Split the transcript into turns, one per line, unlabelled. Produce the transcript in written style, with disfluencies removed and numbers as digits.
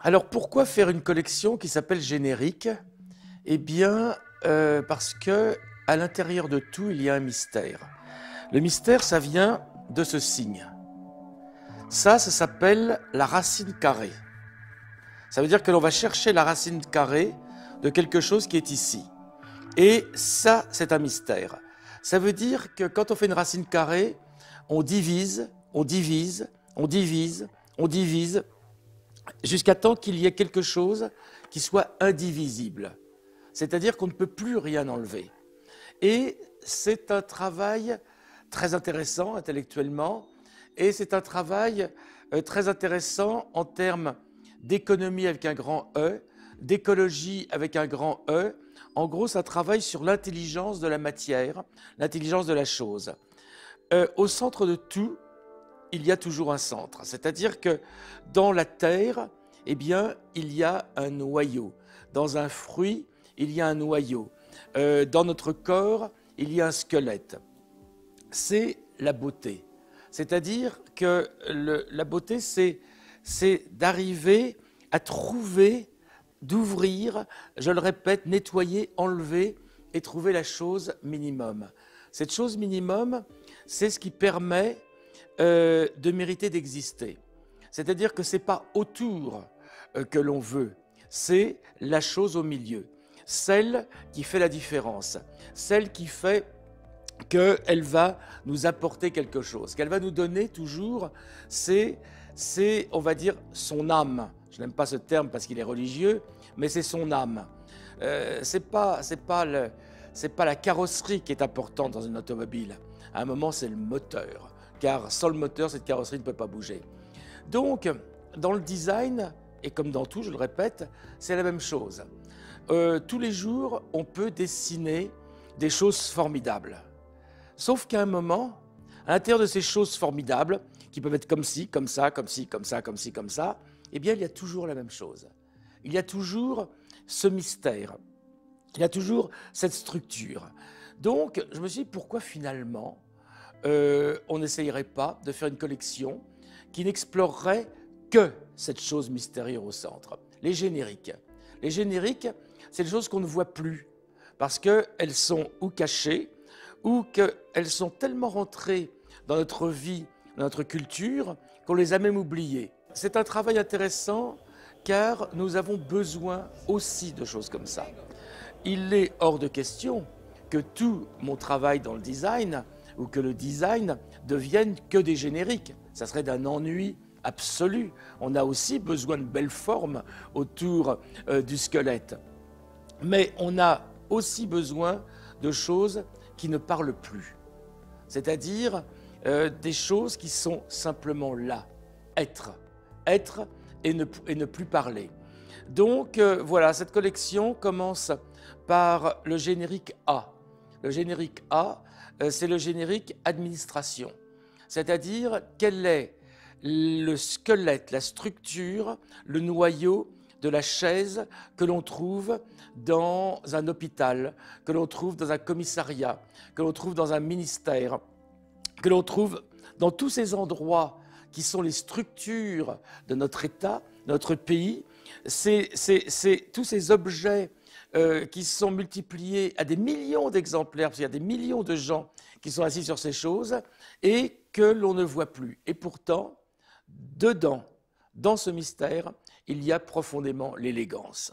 Alors pourquoi faire une collection qui s'appelle générique? Eh bien, parce que à l'intérieur de tout, il y a un mystère. Le mystère, ça vient de ce signe. Ça s'appelle la racine carrée. Ça veut dire que l'on va chercher la racine carrée de quelque chose qui est ici. Et ça, c'est un mystère. Ça veut dire que quand on fait une racine carrée, on divise, on divise, on divise, on divise, jusqu'à temps qu'il y ait quelque chose qui soit indivisible. C'est-à-dire qu'on ne peut plus rien enlever. Et c'est un travail très intéressant intellectuellement, et c'est un travail très intéressant en termes d'économie avec un grand E, d'écologie avec un grand E. En gros, ça travaille sur l'intelligence de la matière, l'intelligence de la chose. Au centre de tout, il y a toujours un centre. C'est-à-dire que dans la terre, eh bien, il y a un noyau. Dans un fruit, il y a un noyau. Dans notre corps, il y a un squelette. C'est la beauté. C'est-à-dire que la beauté, c'est d'arriver à trouver, d'ouvrir, je le répète, nettoyer, enlever et trouver la chose minimum. Cette chose minimum, c'est ce qui permet de mériter d'exister. C'est-à-dire que ce n'est pas autour que l'on veut, c'est la chose au milieu, celle qui fait la différence, celle qui fait qu'elle va nous apporter quelque chose, qu'elle va nous donner toujours, c'est, on va dire, son âme. Je n'aime pas ce terme parce qu'il est religieux, mais c'est son âme. C'est pas la carrosserie qui est importante dans une automobile. À un moment, c'est le moteur, car sans le moteur, cette carrosserie ne peut pas bouger. Donc, dans le design, et comme dans tout, je le répète, c'est la même chose. Tous les jours, on peut dessiner des choses formidables. Sauf qu'à un moment, à l'intérieur de ces choses formidables, qui peuvent être comme ci, comme ça, comme ci, comme ça, comme ci, comme ça, eh bien, il y a toujours la même chose. Il y a toujours ce mystère. Il y a toujours cette structure. Donc, je me suis dit, pourquoi finalement, on n'essayerait pas de faire une collection qui n'explorerait que cette chose mystérieuse au centre, les génériques. Les génériques, c'est des choses qu'on ne voit plus, parce qu'elles sont ou cachées, ou qu'elles sont tellement rentrées dans notre vie, dans notre culture, qu'on les a même oubliées. C'est un travail intéressant, car nous avons besoin aussi de choses comme ça. Il est hors de question que tout mon travail dans le design, ou que le design devienne que des génériques. Ça serait d'un ennui absolu. On a aussi besoin de belles formes autour du squelette. Mais on a aussi besoin de choses qui ne parlent plus. C'est-à-dire des choses qui sont simplement là. Être. Être et ne plus parler. Donc voilà, cette collection commence par le générique A. Le générique A, c'est le générique administration. C'est-à-dire quel est le squelette, la structure, le noyau de la chaise que l'on trouve dans un hôpital, que l'on trouve dans un commissariat, que l'on trouve dans un ministère, que l'on trouve dans tous ces endroits qui sont les structures de notre État, notre pays. C'est tous ces objets qui sont multipliés à des millions d'exemplaires, parce qu'il y a des millions de gens qui sont assis sur ces choses, et que l'on ne voit plus. Et pourtant, dedans, dans ce mystère, il y a profondément l'élégance.